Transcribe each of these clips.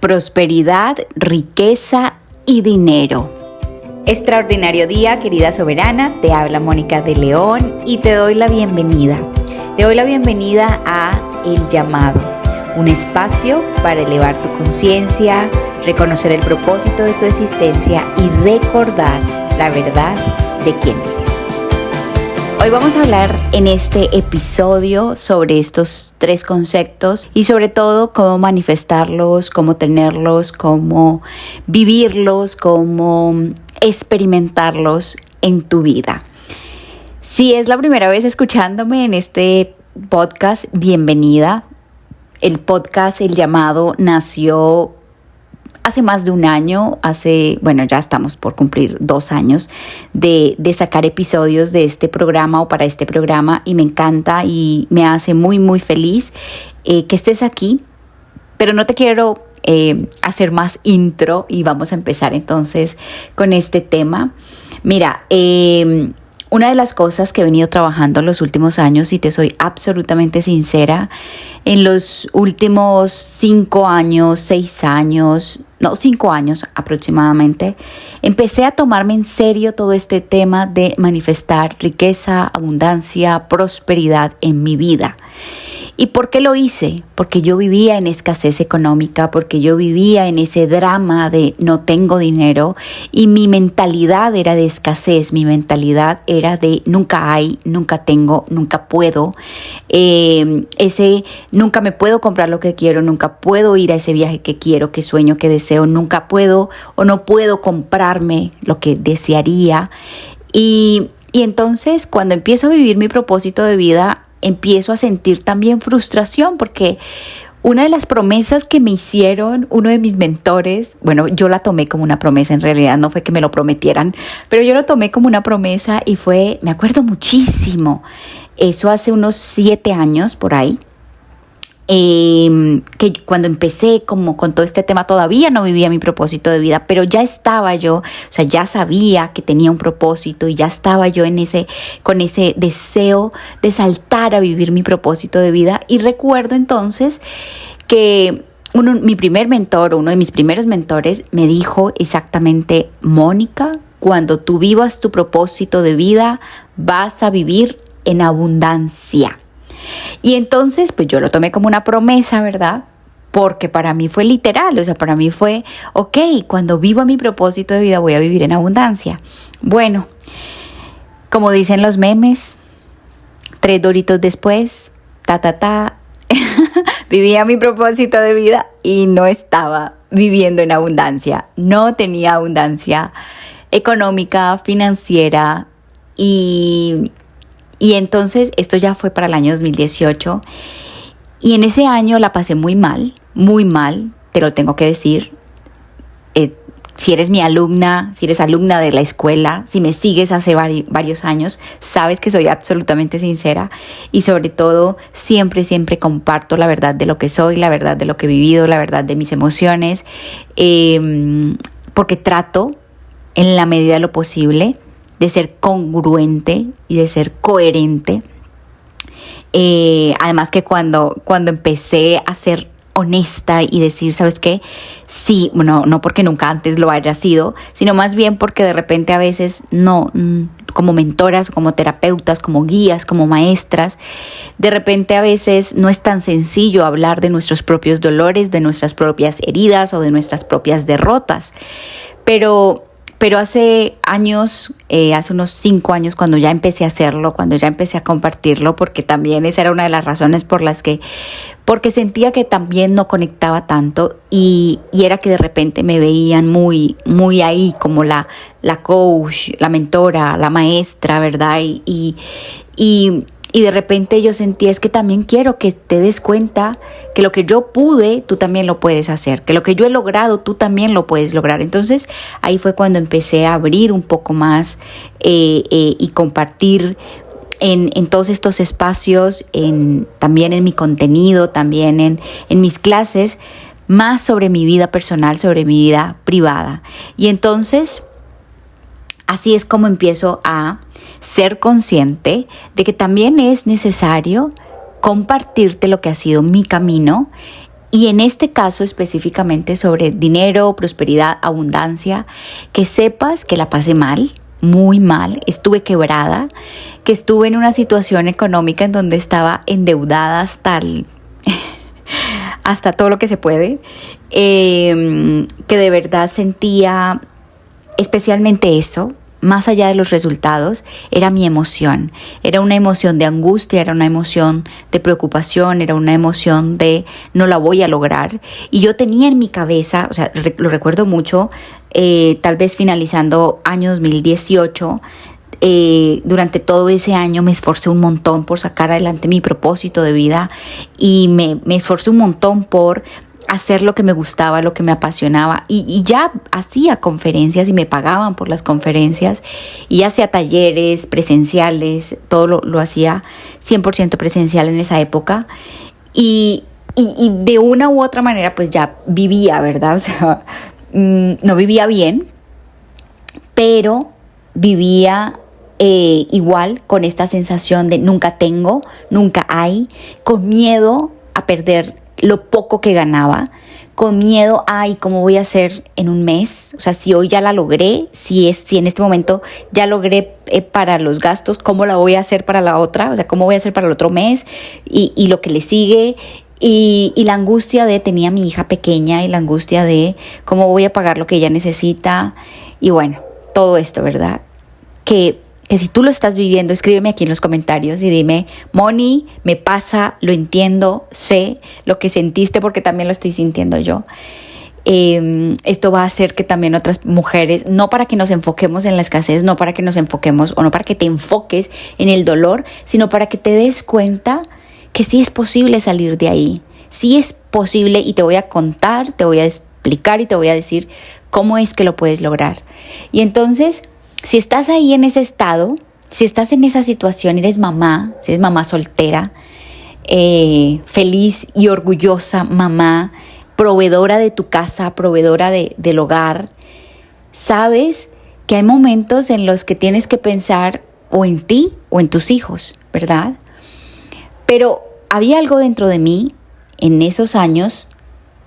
prosperidad, riqueza y dinero. Extraordinario día, querida soberana, te habla Mónica de León y te doy la bienvenida. Te doy la bienvenida a El Llamado, un espacio para elevar tu conciencia, reconocer el propósito de tu existencia y recordar la verdad de quién eres. Hoy vamos a hablar en este episodio sobre estos 3 conceptos y sobre todo cómo manifestarlos, cómo tenerlos, cómo vivirlos, cómo experimentarlos en tu vida. Si es la primera vez escuchándome en este podcast, bienvenida. El podcast El Llamado nació hace más de un año, ya estamos por cumplir 2 años de sacar episodios de este programa o para este programa y me encanta y me hace muy muy feliz que estés aquí, pero no te quiero hacer más intro y vamos a empezar entonces con este tema. Mira, una de las cosas que he venido trabajando en los últimos años, y te soy absolutamente sincera, en los últimos 5 años, 5 años aproximadamente, empecé a tomarme en serio todo este tema de manifestar riqueza, abundancia, prosperidad en mi vida. ¿Y por qué lo hice? Porque yo vivía en escasez económica, porque yo vivía en ese drama de no tengo dinero y mi mentalidad era de escasez, mi mentalidad era de nunca hay, nunca tengo, nunca puedo, nunca me puedo comprar lo que quiero, nunca puedo ir a ese viaje que quiero, que sueño, que deseo, nunca puedo o no puedo comprarme lo que desearía. Y entonces cuando empiezo a vivir mi propósito de vida, empiezo a sentir también frustración porque una de las promesas que me hicieron uno de mis mentores, bueno, yo la tomé como una promesa, en realidad no fue que me lo prometieran, pero yo lo tomé como una promesa y me acuerdo muchísimo, eso hace unos 7 años por ahí, que cuando empecé como con todo este tema todavía no vivía mi propósito de vida, pero ya estaba yo, ya sabía que tenía un propósito y ya estaba yo con ese deseo de saltar a vivir mi propósito de vida. Y recuerdo entonces que mi primer mentor, uno de mis primeros mentores, me dijo exactamente: Mónica, cuando tú vivas tu propósito de vida, vas a vivir en abundancia. Y entonces, pues yo lo tomé como una promesa, ¿verdad? Porque para mí fue literal, para mí fue, ok, cuando viva mi propósito de vida voy a vivir en abundancia. Bueno, como dicen los memes, 3 doritos después, vivía mi propósito de vida y no estaba viviendo en abundancia. No tenía abundancia económica, financiera y entonces esto ya fue para el año 2018 y en ese año la pasé muy mal, te lo tengo que decir. Si eres mi alumna, si eres alumna de la escuela, si me sigues hace varios años, sabes que soy absolutamente sincera y sobre todo siempre comparto la verdad de lo que soy, la verdad de lo que he vivido, la verdad de mis emociones, porque trato en la medida de lo posible de ser congruente y de ser coherente. Además que cuando empecé a ser honesta y decir, ¿sabes qué? Sí, bueno, no porque nunca antes lo haya sido, sino más bien porque de repente a veces no, como mentoras, como terapeutas, como guías, como maestras, de repente a veces no es tan sencillo hablar de nuestros propios dolores, de nuestras propias heridas o de nuestras propias derrotas. Pero hace años, hace unos 5 años, cuando ya empecé a hacerlo, cuando ya empecé a compartirlo, porque también esa era una de las razones porque sentía que también no conectaba tanto y era que de repente me veían muy, muy ahí como la coach, la mentora, la maestra, ¿verdad? Y de repente yo sentía, es que también quiero que te des cuenta que lo que yo pude, tú también lo puedes hacer, que lo que yo he logrado, tú también lo puedes lograr. Entonces ahí fue cuando empecé a abrir un poco más y compartir en todos estos espacios, también en mi contenido, también en mis clases, más sobre mi vida personal, sobre mi vida privada. Y entonces así es como empiezo a ser consciente de que también es necesario compartirte lo que ha sido mi camino Y en este caso específicamente sobre dinero, prosperidad, abundancia, que sepas que la pasé mal, muy mal, estuve quebrada, que estuve en una situación económica en donde estaba endeudada hasta todo lo que se puede, que de verdad sentía especialmente eso. Más allá de los resultados, era mi emoción. Era una emoción de angustia, era una emoción de preocupación, era una emoción de no la voy a lograr. Y yo tenía en mi cabeza, o sea, lo recuerdo mucho, tal vez finalizando año 2018, durante todo ese año me esforcé un montón por sacar adelante mi propósito de vida y me esforcé un montón por hacer lo que me gustaba, lo que me apasionaba y ya hacía conferencias y me pagaban por las conferencias y hacía talleres presenciales, todo lo hacía 100% presencial en esa época y de una u otra manera pues ya vivía, ¿verdad? O sea, no vivía bien, pero vivía igual con esta sensación de nunca tengo, nunca hay, con miedo a perder lo poco que ganaba, con miedo a cómo voy a hacer en un mes, o sea, si hoy ya la logré, si en este momento ya logré para los gastos, ¿cómo la voy a hacer para la otra? O sea, ¿cómo voy a hacer para el otro mes? Y lo que le sigue, y la angustia de tenía a mi hija pequeña y la angustia de cómo voy a pagar lo que ella necesita y bueno, todo esto, ¿verdad? Que si tú lo estás viviendo, escríbeme aquí en los comentarios y dime, Moni, me pasa, lo entiendo, sé lo que sentiste porque también lo estoy sintiendo yo. Esto va a hacer que también otras mujeres, no para que nos enfoquemos en la escasez, no para que nos enfoquemos o no para que te enfoques en el dolor, sino para que te des cuenta que sí es posible salir de ahí, sí es posible y te voy a contar, te voy a explicar y te voy a decir cómo es que lo puedes lograr. Y entonces, si estás ahí en ese estado, si estás en esa situación, eres mamá, si eres mamá soltera, feliz y orgullosa mamá, proveedora de tu casa, proveedora del hogar, sabes que hay momentos en los que tienes que pensar o en ti o en tus hijos, ¿verdad? Pero había algo dentro de mí en esos años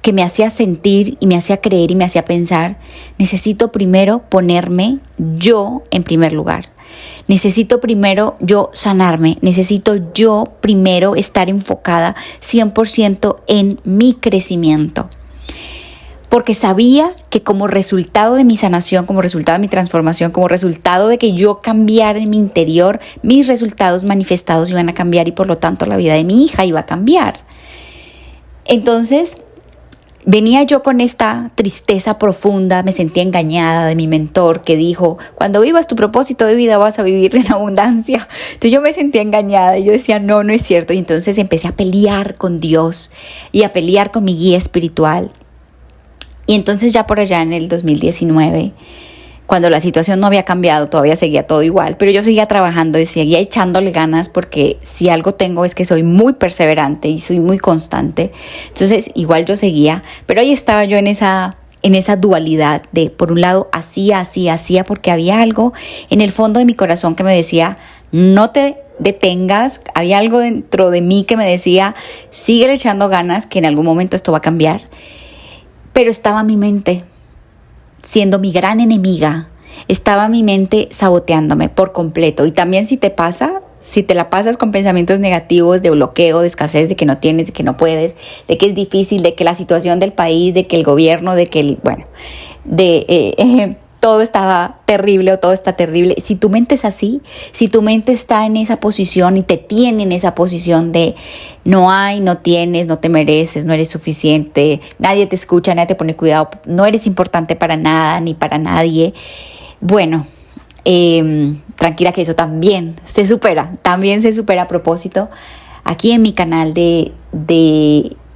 que me hacía sentir y me hacía creer y me hacía pensar, necesito primero ponerme yo en primer lugar. Necesito primero yo sanarme, necesito yo primero estar enfocada 100% en mi crecimiento. Porque sabía que como resultado de mi sanación, como resultado de mi transformación, como resultado de que yo cambiara en mi interior, mis resultados manifestados iban a cambiar y por lo tanto la vida de mi hija iba a cambiar. Entonces, venía yo con esta tristeza profunda, me sentía engañada de mi mentor que dijo, cuando vivas tu propósito de vida vas a vivir en abundancia. Entonces yo me sentía engañada y yo decía, no es cierto. Y entonces empecé a pelear con Dios y a pelear con mi guía espiritual. Y entonces ya por allá en el 2019, cuando la situación no había cambiado, todavía seguía todo igual, pero yo seguía trabajando y seguía echándole ganas porque si algo tengo es que soy muy perseverante y soy muy constante. Entonces igual yo seguía, pero ahí estaba yo en esa dualidad de por un lado hacía porque había algo en el fondo de mi corazón que me decía no te detengas, había algo dentro de mí que me decía sigue echando ganas que en algún momento esto va a cambiar, pero estaba mi mente siendo mi gran enemiga, estaba mi mente saboteándome por completo. Y también si te pasa, si te la pasas con pensamientos negativos de bloqueo, de escasez, de que no tienes, de que no puedes, de que es difícil, de que la situación del país, de que el gobierno, de que todo estaba terrible o todo está terrible. Si tu mente es así, si tu mente está en esa posición y te tiene en esa posición de no hay, no tienes, no te mereces, no eres suficiente, nadie te escucha, nadie te pone cuidado, no eres importante para nada ni para nadie, bueno, tranquila que eso también se supera a propósito. Aquí en mi canal si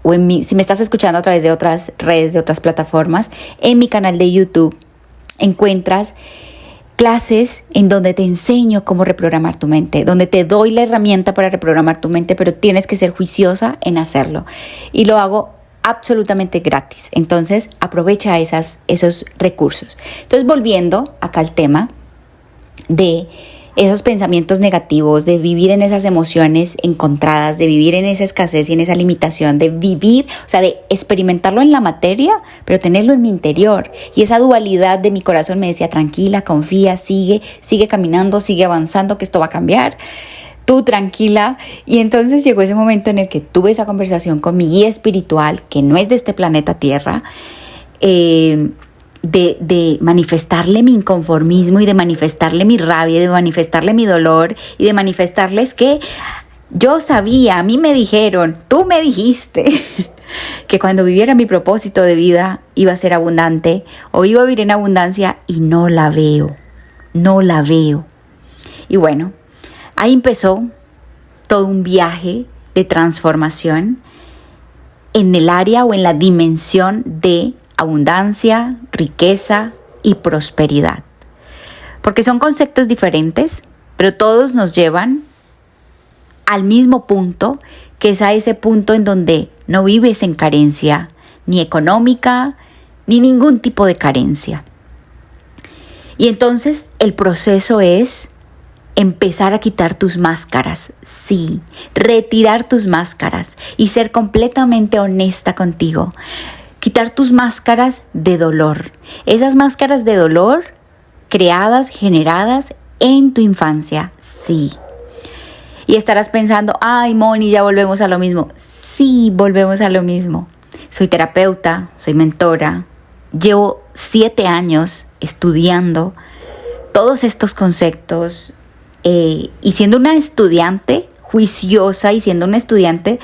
me estás escuchando a través de otras redes, de otras plataformas, en mi canal de YouTube, encuentras clases en donde te enseño cómo reprogramar tu mente, donde te doy la herramienta para reprogramar tu mente, pero tienes que ser juiciosa en hacerlo. Y lo hago absolutamente gratis. Entonces, aprovecha esos recursos. Entonces, volviendo acá al tema de esos pensamientos negativos, de vivir en esas emociones encontradas, de vivir en esa escasez y en esa limitación, de vivir, o sea, de experimentarlo en la materia, pero tenerlo en mi interior. Y esa dualidad de mi corazón me decía, tranquila, confía, sigue caminando, sigue avanzando, que esto va a cambiar. Tú tranquila. Y entonces llegó ese momento en el que tuve esa conversación con mi guía espiritual, que no es de este planeta Tierra, de manifestarle mi inconformismo y de manifestarle mi rabia, de manifestarle mi dolor y de manifestarles que yo sabía, a mí me dijeron, tú me dijiste que cuando viviera mi propósito de vida iba a ser abundante o iba a vivir en abundancia y no la veo. Y bueno, ahí empezó todo un viaje de transformación en el área o en la dimensión de abundancia, riqueza y prosperidad. Porque son conceptos diferentes, pero todos nos llevan al mismo punto, que es a ese punto en donde no vives en carencia, ni económica, ni ningún tipo de carencia. Y entonces el proceso es empezar a quitar tus máscaras, sí, retirar tus máscaras y ser completamente honesta contigo. Quitar tus máscaras de dolor, esas máscaras de dolor creadas, generadas en tu infancia, sí. Y estarás pensando, ay Moni, ya volvemos a lo mismo. Sí, volvemos a lo mismo. Soy terapeuta, soy mentora, llevo 7 años estudiando todos estos conceptos y siendo una estudiante juiciosa y siendo una estudiante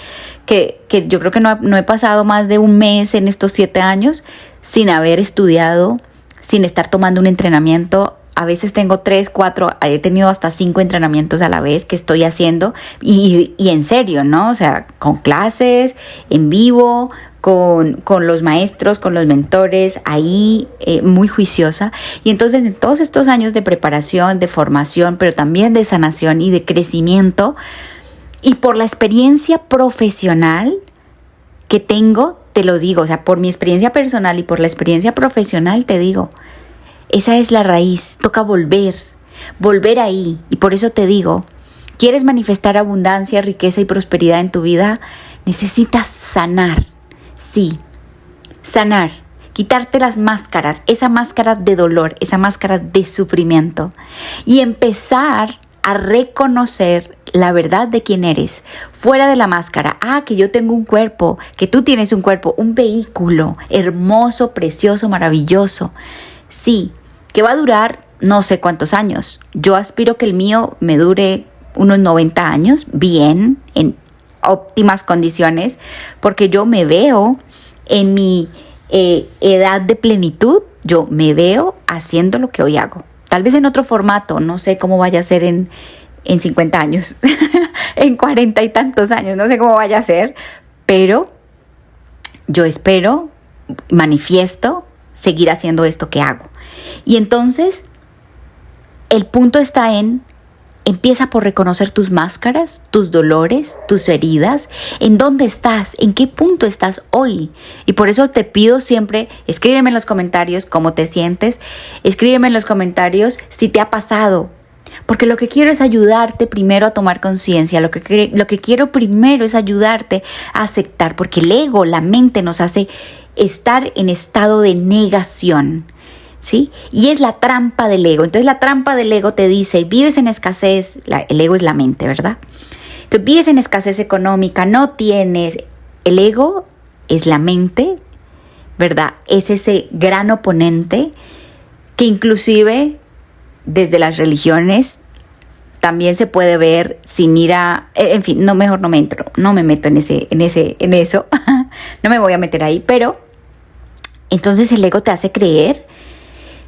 que yo creo que no he pasado más de un mes en estos 7 años sin haber estudiado, sin estar tomando un entrenamiento. A veces tengo 3, 4, he tenido hasta 5 entrenamientos a la vez que estoy haciendo y en serio, ¿no? O sea, con clases, en vivo, con los maestros, con los mentores, ahí muy juiciosa. Y entonces en todos estos años de preparación, de formación, pero también de sanación y de crecimiento, y por la experiencia profesional que tengo, te lo digo, o sea, por mi experiencia personal y por la experiencia profesional te digo, esa es la raíz, toca volver ahí. Y por eso te digo, ¿quieres manifestar abundancia, riqueza y prosperidad en tu vida? Necesitas sanar, sí, sanar, quitarte las máscaras, esa máscara de dolor, esa máscara de sufrimiento y empezar a reconocer la verdad de quién eres, fuera de la máscara. Que yo tengo un cuerpo, que tú tienes un cuerpo, un vehículo hermoso, precioso, maravilloso. Sí, que va a durar no sé cuántos años. Yo aspiro que el mío me dure unos 90 años, bien, en óptimas condiciones, porque yo me veo en mi edad de plenitud, yo me veo haciendo lo que hoy hago. Tal vez en otro formato, no sé cómo vaya a ser en 50 años, en 40 y tantos años, no sé cómo vaya a ser, pero yo espero, manifiesto, seguir haciendo esto que hago. Y entonces, el punto está empieza por reconocer tus máscaras, tus dolores, tus heridas, en dónde estás, en qué punto estás hoy. Y por eso te pido siempre, escríbeme en los comentarios cómo te sientes, escríbeme en los comentarios si te ha pasado. Porque lo que quiero es ayudarte primero a tomar conciencia, lo que quiero primero es ayudarte a aceptar, porque el ego, la mente nos hace estar en estado de negación, ¿sí? Y es la trampa del ego. Entonces la trampa del ego te dice, vives en escasez, el ego es la mente, ¿verdad? Entonces vives en escasez económica, no tienes, el ego es la mente, ¿verdad? Es ese gran oponente que inclusive desde las religiones también se puede ver sin ir a, en fin, no me meto en eso, no me voy a meter ahí, pero entonces el ego te hace creer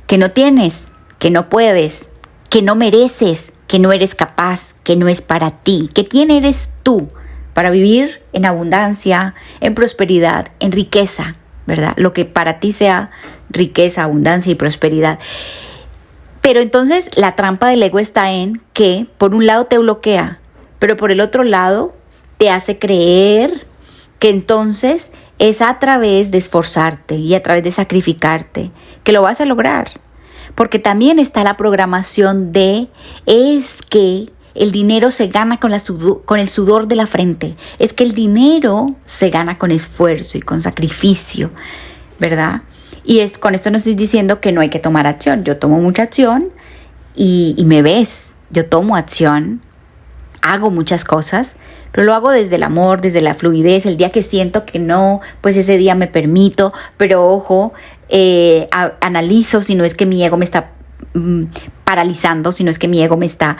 que no tienes, que no puedes, que no mereces, que no eres capaz, que no es para ti, que quién eres tú para vivir en abundancia, en prosperidad, en riqueza, ¿verdad? Lo que para ti sea riqueza, abundancia y prosperidad. Pero entonces la trampa del ego está en que por un lado te bloquea, pero por el otro lado te hace creer que entonces es a través de esforzarte y a través de sacrificarte que lo vas a lograr. Porque también está la programación es que el dinero se gana con el sudor de la frente. Es que el dinero se gana con esfuerzo y con sacrificio, ¿verdad? Y con esto no estoy diciendo que no hay que tomar acción. Yo tomo mucha acción y me ves. Yo tomo acción, hago muchas cosas, pero lo hago desde el amor, desde la fluidez. El día que siento que no, pues ese día me permito. Pero ojo, analizo si no es que mi ego me está paralizando, si no es que mi ego me está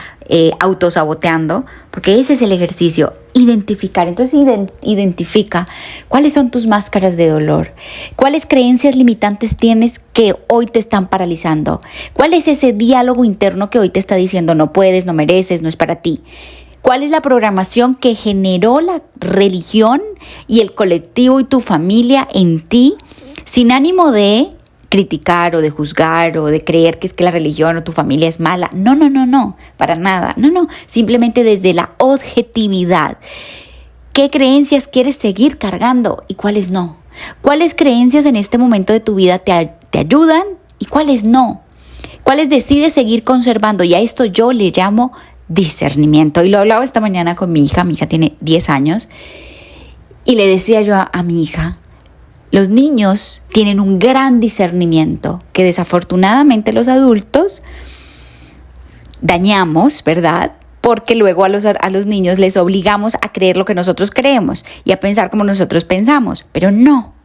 autosaboteando, porque ese es el ejercicio, identificar. Entonces identifica cuáles son tus máscaras de dolor, cuáles creencias limitantes tienes que hoy te están paralizando, cuál es ese diálogo interno que hoy te está diciendo no puedes, no mereces, no es para ti. ¿Cuál es la programación que generó la religión y el colectivo y tu familia en ti sin ánimo de criticar o de juzgar o de creer que es que la religión o tu familia es mala? No, para nada. No, simplemente desde la objetividad. ¿Qué creencias quieres seguir cargando y cuáles no? ¿Cuáles creencias en este momento de tu vida te ayudan y cuáles no? ¿Cuáles decides seguir conservando? Y a esto yo le llamo discernimiento. Y lo hablaba esta mañana con mi hija tiene 10 años, y le decía yo a mi hija, los niños tienen un gran discernimiento que desafortunadamente los adultos dañamos, ¿verdad? Porque luego a los niños les obligamos a creer lo que nosotros creemos y a pensar como nosotros pensamos, pero no.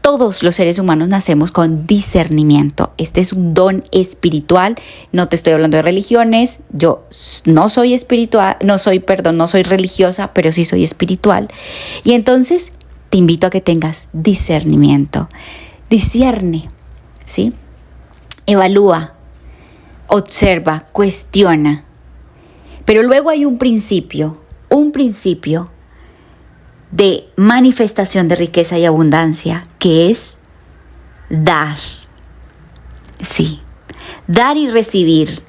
Todos los seres humanos nacemos con discernimiento. Este es un don espiritual. No te estoy hablando de religiones. Yo no soy no soy religiosa, pero sí soy espiritual. Y entonces te invito a que tengas discernimiento. Discierne, ¿sí? Evalúa, observa, cuestiona. Pero luego hay un principio de manifestación de riqueza y abundancia, que es dar. Sí, dar y recibir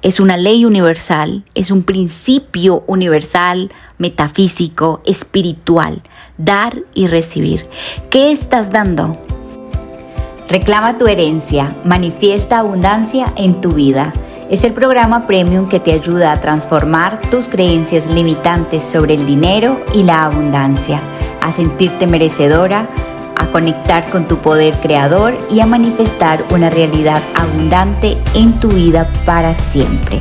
es una ley universal, es un principio universal, metafísico, espiritual. Dar y recibir. ¿Qué estás dando? Reclama tu herencia, manifiesta abundancia en tu vida. Es el programa Premium que te ayuda a transformar tus creencias limitantes sobre el dinero y la abundancia, a sentirte merecedora, a conectar con tu poder creador y a manifestar una realidad abundante en tu vida para siempre.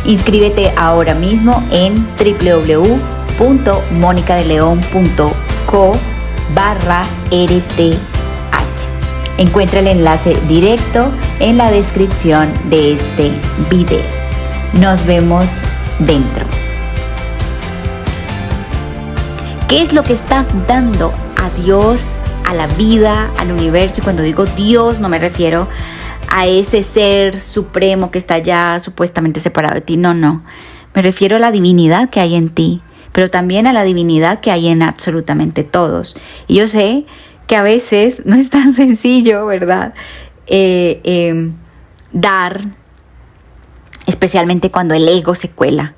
Inscríbete ahora mismo en www.monicadeleon.co/RTH. Encuentra el enlace directo en la descripción de este video. Nos vemos dentro. ¿Qué es lo que estás dando a Dios, a la vida, al universo? Y cuando digo Dios no me refiero a ese ser supremo que está allá supuestamente separado de ti. No. Me refiero a la divinidad que hay en ti, pero también a la divinidad que hay en absolutamente todos. Y yo sé que a veces no es tan sencillo, ¿verdad? Dar, especialmente cuando el ego se cuela.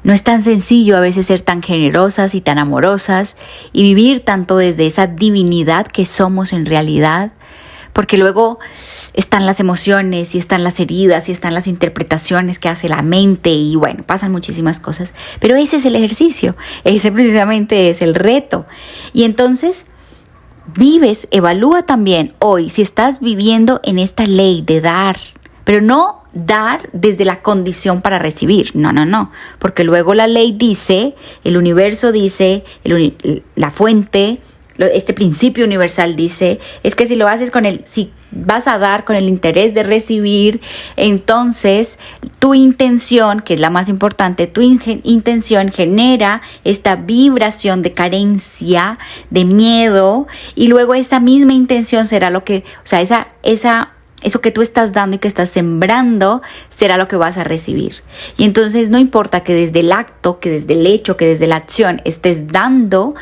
No es tan sencillo a veces ser tan generosas y tan amorosas y vivir tanto desde esa divinidad que somos en realidad, porque luego están las emociones y están las heridas y están las interpretaciones que hace la mente y bueno, pasan muchísimas cosas. Pero ese es el ejercicio, ese precisamente es el reto. Y entonces evalúa también hoy si estás viviendo en esta ley de dar, pero no dar desde la condición para recibir. No, porque luego la ley dice, el universo dice, la fuente, este principio universal dice, es que si lo haces si vas a dar con el interés de recibir, entonces tu intención, que es la más importante, tu intención genera esta vibración de carencia, de miedo, y luego esa misma intención será lo que, eso que tú estás dando y que estás sembrando será lo que vas a recibir. Y entonces no importa que desde el acto, que desde el hecho, que desde la acción estés dando,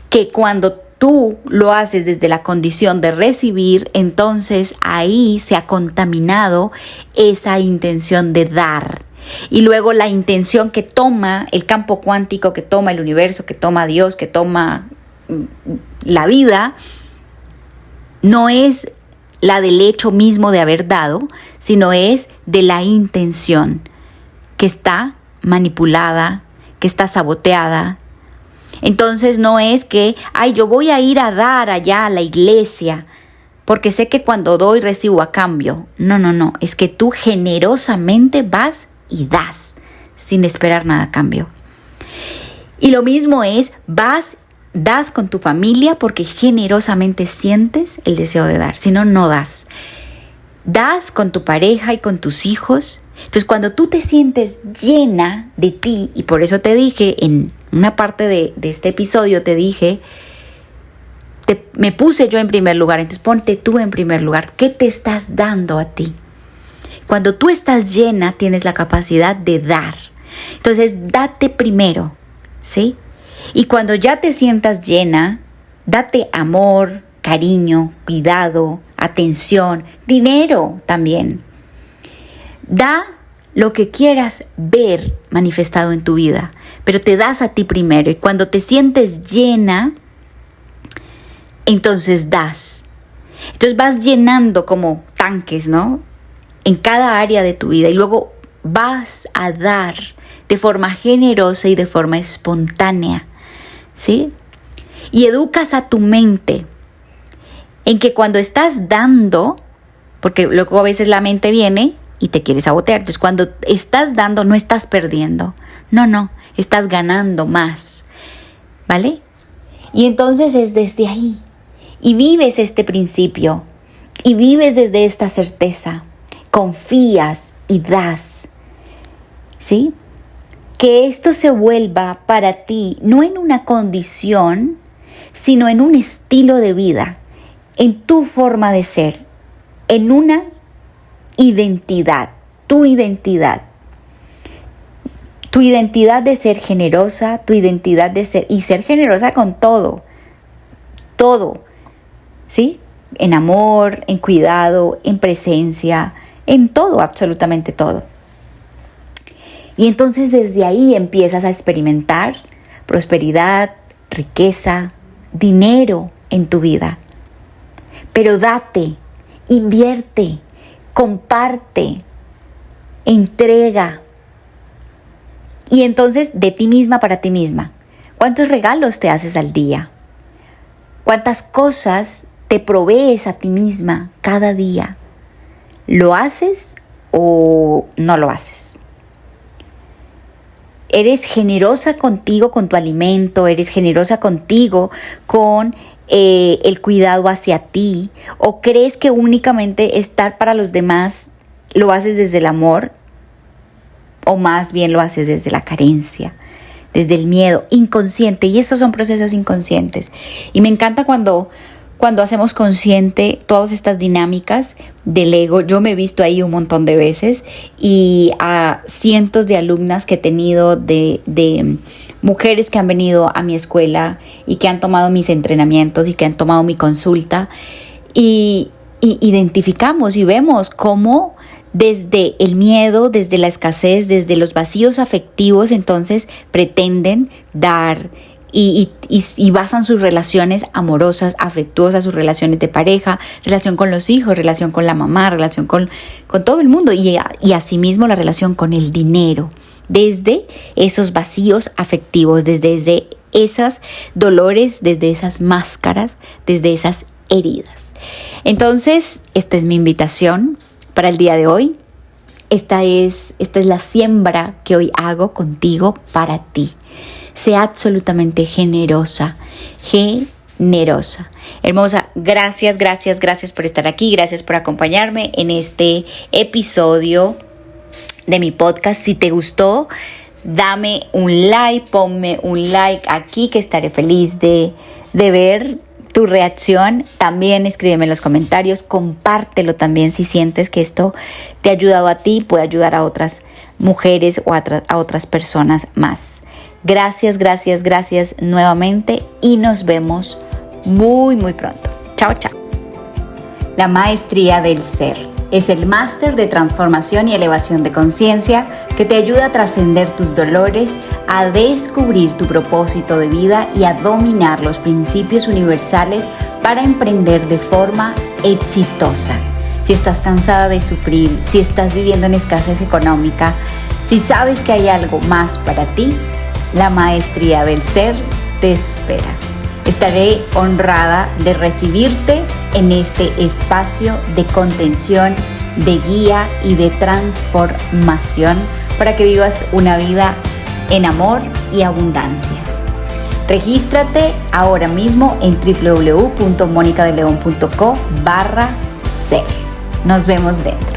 que cuando tú lo haces desde la condición de recibir, entonces ahí se ha contaminado esa intención de dar. Y luego la intención que toma el campo cuántico, que toma el universo, que toma Dios, que toma la vida, no es la del hecho mismo de haber dado, sino es de la intención que está manipulada, que está saboteada. Entonces no es que, yo voy a ir a dar allá a la iglesia, porque sé que cuando doy recibo a cambio. No, es que tú generosamente vas y das, sin esperar nada a cambio. Y lo mismo es, das con tu familia porque generosamente sientes el deseo de dar, si no, no das. Das con tu pareja y con tus hijos. Entonces cuando tú te sientes llena de ti, y por eso te dije en una parte de este episodio, te dije, me puse yo en primer lugar, entonces ponte tú en primer lugar. ¿Qué te estás dando a ti? Cuando tú estás llena, tienes la capacidad de dar. Entonces date primero, ¿sí? Y cuando ya te sientas llena, date amor, cariño, cuidado, atención, dinero también. Da lo que quieras ver manifestado en tu vida, pero te das a ti primero. Y cuando te sientes llena, entonces das. Entonces vas llenando como tanques, ¿no? En cada área de tu vida. Y luego vas a dar de forma generosa y de forma espontánea, ¿sí? Y educas a tu mente en que cuando estás dando, porque luego a veces la mente viene y te quiere sabotear. Entonces cuando estás dando no estás perdiendo. No, estás ganando más, ¿vale? Y entonces es desde ahí. Y vives este principio. Y vives desde esta certeza. Confías y das, ¿sí? Que esto se vuelva para ti no en una condición, sino en un estilo de vida, en tu forma de ser, en una identidad, tu identidad de ser generosa, tu identidad de ser, y ser generosa con todo, ¿sí? En amor, en cuidado, en presencia, en todo, absolutamente todo. Y entonces desde ahí empiezas a experimentar prosperidad, riqueza, dinero en tu vida. Pero date, invierte, comparte, entrega. Y entonces de ti misma para ti misma. ¿Cuántos regalos te haces al día? ¿Cuántas cosas te provees a ti misma cada día? ¿Lo haces o no lo haces? ¿Eres generosa contigo con tu alimento? ¿Eres generosa contigo con el cuidado hacia ti? ¿O crees que únicamente estar para los demás lo haces desde el amor? ¿O más bien lo haces desde la carencia, desde el miedo inconsciente? Y esos son procesos inconscientes. Y me encanta cuando hacemos consciente todas estas dinámicas del ego. Yo me he visto ahí un montón de veces y a cientos de alumnas que he tenido de mujeres que han venido a mi escuela y que han tomado mis entrenamientos y que han tomado mi consulta y identificamos y vemos cómo desde el miedo, desde la escasez, desde los vacíos afectivos, entonces pretenden dar y basan sus relaciones amorosas, afectuosas, sus relaciones de pareja, relación con los hijos, relación con la mamá, relación con todo el mundo y asimismo la relación con el dinero, desde esos vacíos afectivos, desde esos dolores, desde esas máscaras, desde esas heridas. Entonces, esta es mi invitación para el día de hoy. Esta es la siembra que hoy hago contigo para ti. Sea absolutamente generosa. Hermosa, gracias por estar aquí. Gracias por acompañarme en este episodio de mi podcast. Si te gustó, dame un like, ponme un like aquí que estaré feliz de ver tu reacción. También escríbeme en los comentarios, compártelo también si sientes que esto te ha ayudado a ti, puede ayudar a otras mujeres o a otras personas más. Gracias nuevamente y nos vemos muy pronto. Chao. La maestría del ser. Es el máster de transformación y elevación de conciencia que te ayuda a trascender tus dolores, a descubrir tu propósito de vida y a dominar los principios universales para emprender de forma exitosa. Si estás cansada de sufrir, si estás viviendo en escasez económica, si sabes que hay algo más para ti, la maestría del ser te espera. Estaré honrada de recibirte en este espacio de contención, de guía y de transformación para que vivas una vida en amor y abundancia. Regístrate ahora mismo en www.monicadeleon.co/ser. Nos vemos dentro.